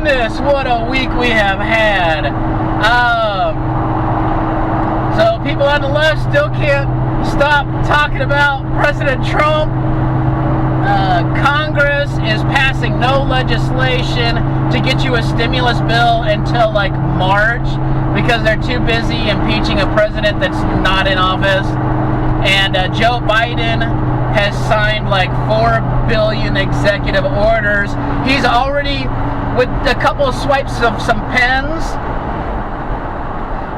goodness, what a week we have had. So people on the left still can't stop talking about President Trump. Congress is passing no legislation to get you a stimulus bill until like March because they're too busy impeaching a president that's not in office. And Joe Biden has signed like 4 billion executive orders. He's already, with a couple of swipes of some pens,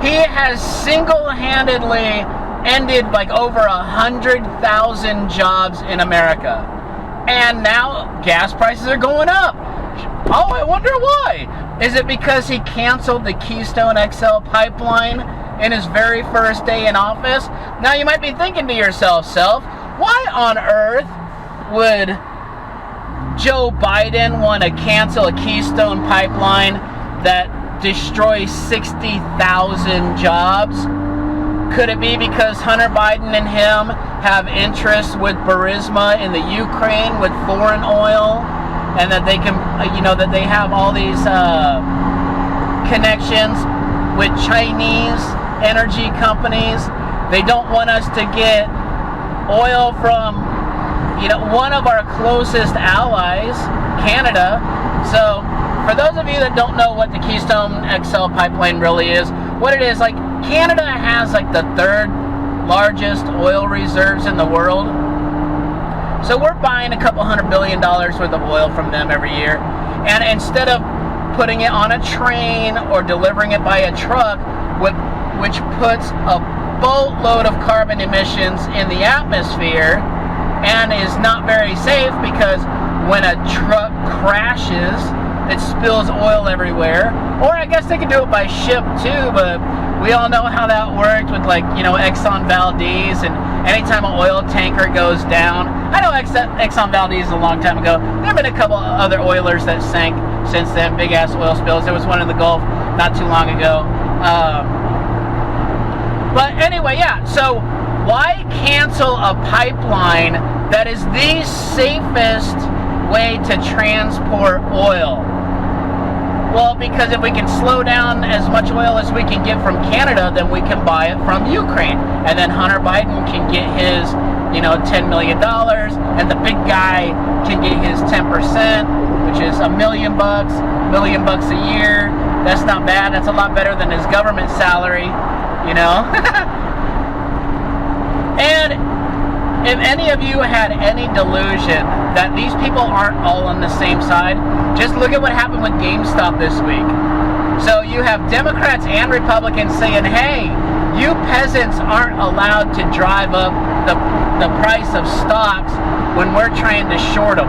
he has single-handedly ended like over 100,000 jobs in America. And now gas prices are going up. Oh, I wonder why. Is it because he canceled the Keystone XL Pipeline in his very first day in office? Now you might be thinking to yourself, why on earth would Joe Biden want to cancel a Keystone Pipeline that destroys 60,000 jobs? Could it be because Hunter Biden and him have interests with Burisma in the Ukraine with foreign oil, and that they can, that they have all these connections with Chinese energy companies? They don't want us to get oil from, one of our closest allies, Canada. So, for those of you that don't know what the Keystone XL Pipeline really is, what it is, like, Canada has like the 3rd largest oil reserves in the world. So we're buying a couple $100 billion worth of oil from them every year. And instead of putting it on a train or delivering it by a truck, which puts a boatload of carbon emissions in the atmosphere and is not very safe, because when a truck crashes, it spills oil everywhere. Or I guess they could do it by ship too, but we all know how that worked with, like, Exxon Valdez, and anytime an oil tanker goes down. I know Exxon Valdez a long time ago. There have been a couple other oilers that sank since then, big ass oil spills. There was one in the Gulf not too long ago. But anyway, yeah, so why cancel a pipeline that is the safest way to transport oil? Well, because if we can slow down as much oil as we can get from Canada, then we can buy it from Ukraine. And then Hunter Biden can get his, $10 million, and the big guy can get his 10%, which is $1 million bucks a year. That's not bad. That's a lot better than his government salary, And if any of you had any delusion that these people aren't all on the same side, just look at what happened with GameStop this week. So you have Democrats and Republicans saying, hey, you peasants aren't allowed to drive up the price of stocks when we're trying to short them.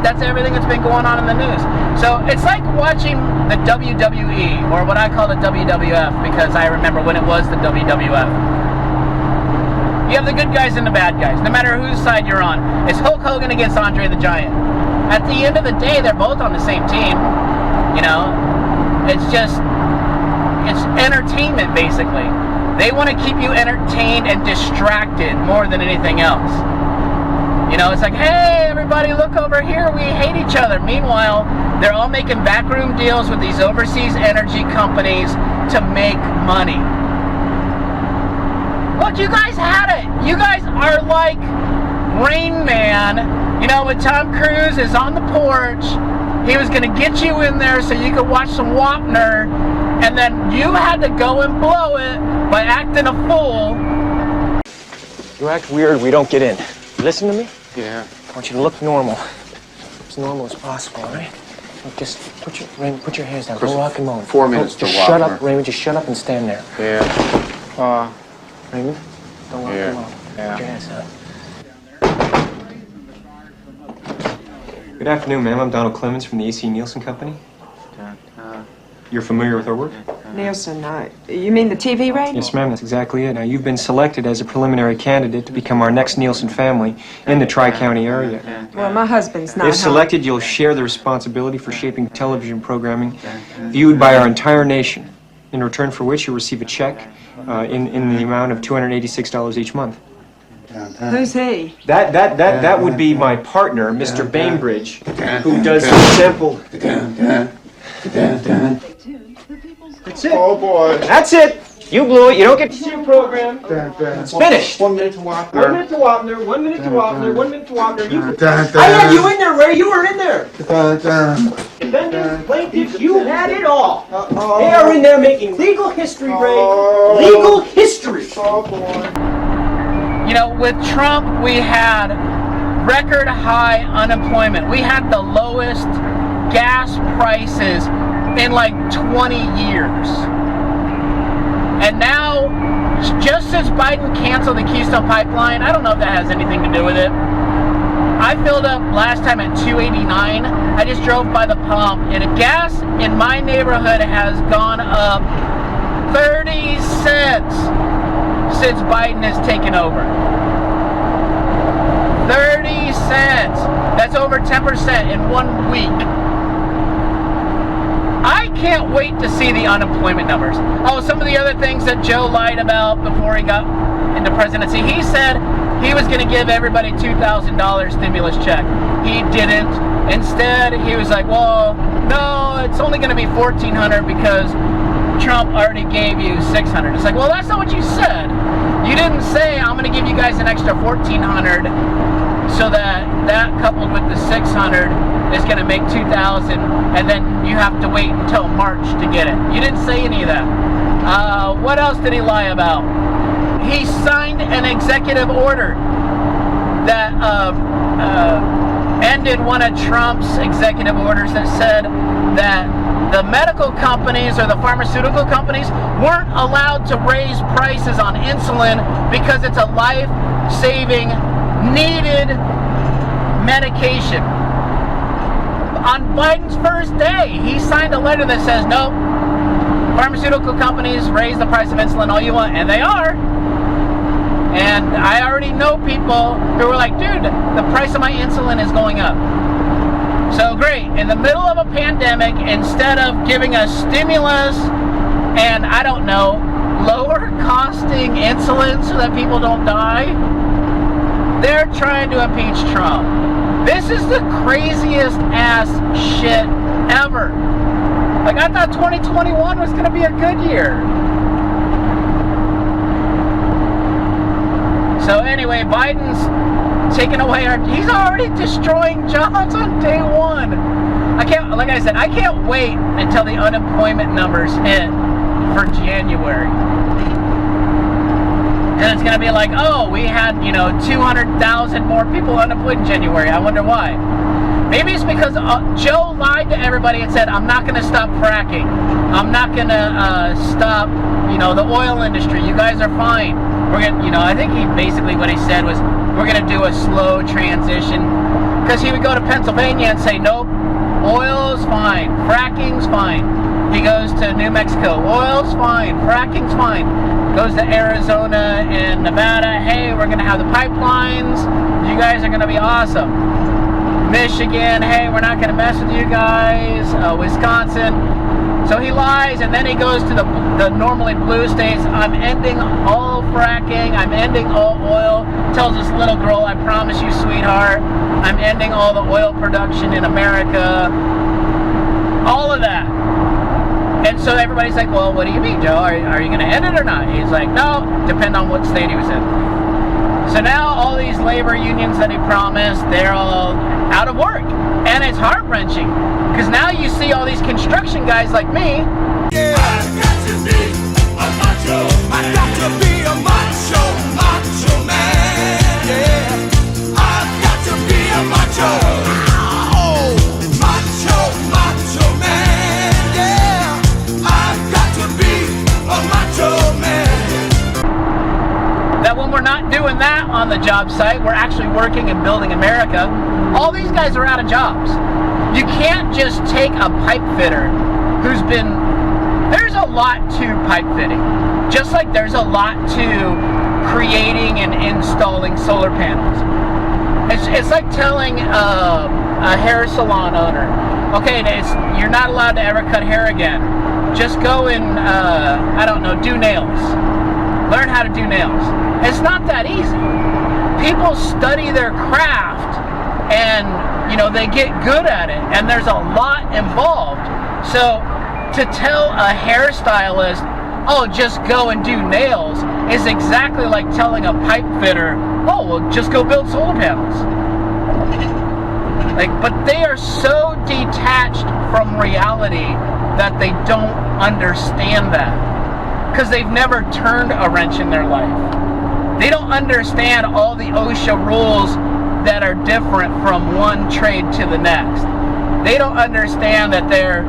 That's everything that's been going on in the news. So it's like watching the WWE, or what I call the WWF, because I remember when it was the WWF. You have the good guys and the bad guys, no matter whose side you're on. It's Hulk Hogan against Andre the Giant. At the end of the day, they're both on the same team. It's entertainment, basically. They want to keep you entertained and distracted more than anything else. It's like, hey, everybody, look over here, we hate each other. Meanwhile, they're all making backroom deals with these overseas energy companies to make money. Look, you guys had it. You guys are like Rain Man. When Tom Cruise is on the porch, he was going to get you in there so you could watch some Wapner, and then you had to go and blow it by acting a fool. You act weird, we don't get in. You listen to me? Yeah. I want you to look normal. As normal as possible, all right? Look, just put your hands down. Don't rock and moan. 4 minutes to Just Wapner. shut up, Raymond. Just shut up and stand there. Yeah. Raymond, don't rock and moan. Yeah. Put your hands down. Good afternoon, ma'am. I'm Donald Clemens from the AC Nielsen Company. You're familiar with our work? Nielsen, you mean the TV rating? Yes, ma'am. That's exactly it. Now, you've been selected as a preliminary candidate to become our next Nielsen family in the Tri-County area. Well, my husband's not If home. selected, you'll share the responsibility for shaping television programming viewed by our entire nation, in return for which you'll receive a check in the amount of $286 each month. Who's he? That would be my partner, Mr. Bainbridge, who does sample. That's it. Oh boy. That's it. You blew it. You don't get to see your program. It's finished. 1 minute to walk. 1 minute to Wapner. 1 minute to Wapner. 1 minute to Wapner. I had you in there, Ray. You were in there. Defendants, plaintiffs, you had it all. They are in there making legal history, Ray. Legal history. Oh boy. You know, with Trump, we had record high unemployment. We had the lowest gas prices in like 20 years. And now, just since Biden canceled the Keystone Pipeline, I don't know if that has anything to do with it. I filled up last time at $2.89. I just drove by the pump, and gas in my neighborhood has gone up 30 cents since Biden has taken over. 30 cents. That's over 10% in 1 week. I can't wait to see the unemployment numbers. Oh, some of the other things that Joe lied about before he got into presidency. He said he was going to give everybody $2,000 stimulus check. He didn't. Instead, he was like, well, no, it's only going to be $1,400 because Trump already gave you $600. It's like, well, that's not what you said. You didn't say I'm going to give you guys an extra $1,400 so that coupled with the $600 is going to make $2,000, and then you have to wait until March to get it. You didn't say any of that. What else did he lie about? He signed an executive order that ended one of Trump's executive orders that said that the medical companies or the pharmaceutical companies weren't allowed to raise prices on insulin because it's a life-saving, needed medication. On Biden's first day, he signed a letter that says, no, pharmaceutical companies raise the price of insulin all you want, and they are. And I already know people who were like, dude, the price of my insulin is going up. So great, in the middle of a pandemic, instead of giving us stimulus and, I don't know, lower costing insulin so that people don't die, they're trying to impeach Trump. This is the craziest ass shit ever. Like, I thought 2021 was going to be a good year. So anyway, Biden's taking away he's already destroying jobs on day one. Like I said, I can't wait until the unemployment numbers hit for January. And it's going to be like, oh, we had, 200,000 more people unemployed in January. I wonder why. Maybe it's because Joe lied to everybody and said, I'm not going to stop fracking. I'm not going to stop, the oil industry. You guys are fine. We're going to, I think basically what he said was, we're going to do a slow transition. Because he would go to Pennsylvania and say, nope, oil's fine. Fracking's fine. He goes to New Mexico. Oil's fine. Fracking's fine. Goes to Arizona and Nevada. Hey, we're going to have the pipelines. You guys are going to be awesome. Michigan. Hey, we're not going to mess with you guys. Wisconsin. So he lies, and then he goes to the normally blue states. I'm ending all fracking. I'm ending all oil. Tells this little girl, I promise you, sweetheart, I'm ending all the oil production in America. All of that. And so everybody's like, well, what do you mean, Joe? Are you going to end it or not? He's like, no, depend on what state he was in. So now all these labor unions that he promised, they're all out of work. And it's heart-wrenching. Because now you see all these construction guys like me. Yeah, I've got to be a macho. I've got to be a macho, macho man. Yeah, I've got to be a macho. Oh, macho, macho man. Yeah, I've got to be a macho man. That when we're not doing that on the job site, we're actually working and building America. All these guys are out of jobs. You can't just take a pipe fitter who's been... There's a lot to pipe fitting. Just like there's a lot to creating and installing solar panels. It's like telling a hair salon owner, okay, you're not allowed to ever cut hair again. Just go and, do nails. Learn how to do nails. It's not that easy. people study their craft and, you know, they get good at it, and there's a lot involved. So to tell a hairstylist, oh, just go and do nails, is exactly like telling a pipe fitter, oh, well, just go build solar panels. Like, but they are so detached from reality that they don't understand that, because they've never turned a wrench in their life. They don't understand all the OSHA rules that are different from one trade to the next. They don't understand that their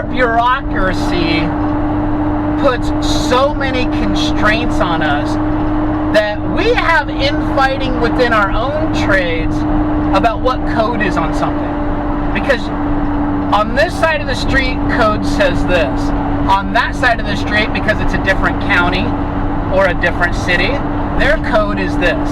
bureaucracy puts so many constraints on us that we have infighting within our own trades about what code is on something. Because on this side of the street, code says this. On that side of the street, because it's a different county or a different city, their code is this.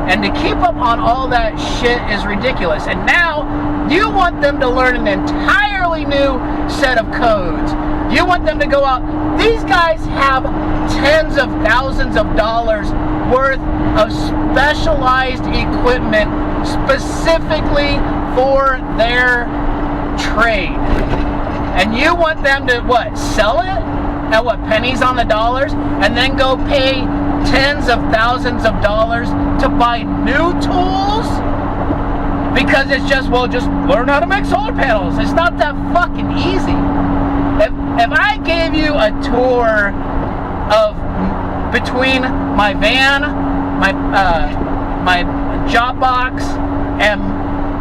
And to keep up on all that shit is ridiculous. And now you want them to learn an entirely new set of codes. You want them to go out. These guys have tens of thousands of dollars worth of specialized equipment specifically for their trade. And you want them to, what, sell it at what, pennies on the dollars, and then go pay tens of thousands of dollars to buy new tools? Because it's just, well, just learn how to make solar panels. It's not that fucking easy. If I gave you a tour of between my van, my job box, and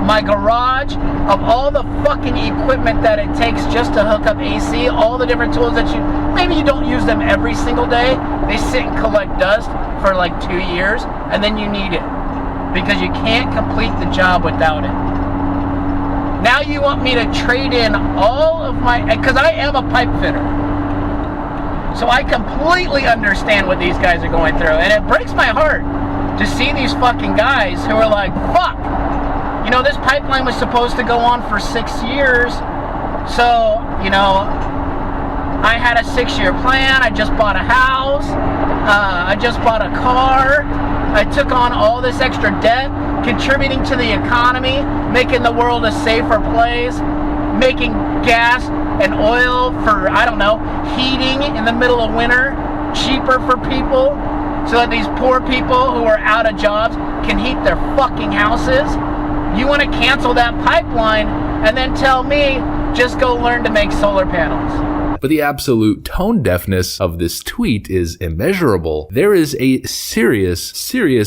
my garage, of all the fucking equipment that it takes just to hook up AC, all the different tools that maybe you don't use them every single day, they sit and collect dust for like 2 years, and then you need it because you can't complete the job without it. Now you want me to trade in all of my, because I am a pipe fitter, so I completely understand what these guys are going through, and it breaks my heart to see these fucking guys who are like, fuck, you know, this pipeline was supposed to go on for 6 years, so, you know, I had a 6-year plan, I just bought a house, I just bought a car, I took on all this extra debt, contributing to the economy, making the world a safer place, making gas and oil for, I don't know, heating in the middle of winter cheaper for people, so that these poor people who are out of jobs can heat their fucking houses. You want to cancel that pipeline and then tell me, just go learn to make solar panels. But the absolute tone deafness of this tweet is immeasurable. There is a serious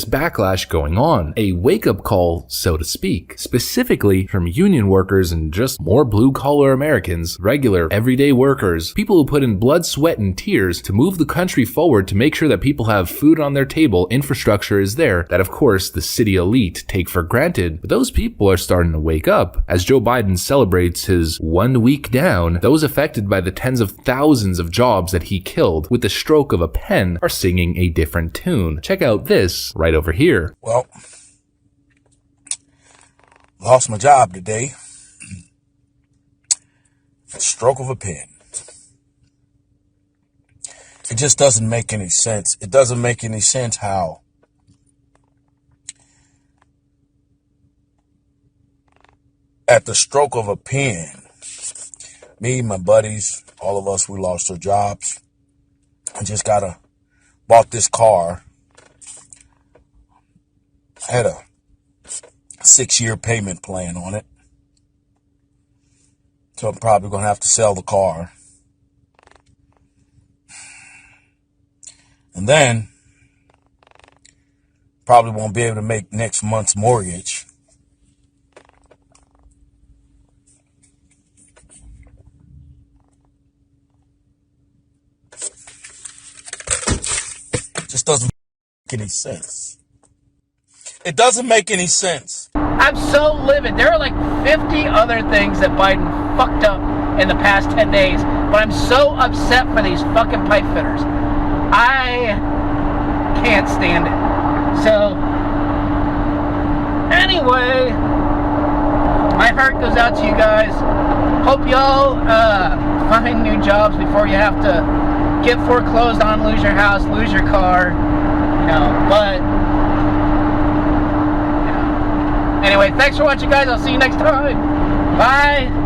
backlash going on. A wake-up call, so to speak. Specifically from union workers and just more blue-collar Americans, regular, everyday workers, people who put in blood, sweat, and tears to move the country forward to make sure that people have food on their table, infrastructure is there, that of course the city elite take for granted. But those people are starting to wake up. As Joe Biden celebrates his 1 week down, those affected by the tens of thousands of jobs that he killed with the stroke of a pen are singing a different tune. Check out this right over here. Well, lost my job today. A stroke of a pen. It just doesn't make any sense. It doesn't make any sense how at the stroke of a pen, me, my buddies, all of us, we lost our jobs. I just bought this car. I had a 6-year payment plan on it. So I'm probably going to have to sell the car. And then probably won't be able to make next month's mortgage. Just doesn't make any sense. It doesn't make any sense. I'm so livid. There are like 50 other things that Biden fucked up in the past 10 days, but I'm so upset for these fucking pipe fitters. I can't stand it. So, anyway, my heart goes out to you guys. Hope y'all find new jobs before you have to get foreclosed on, lose your house, lose your car, you know, but Anyway, thanks for watching, guys. I'll see you next time. Bye.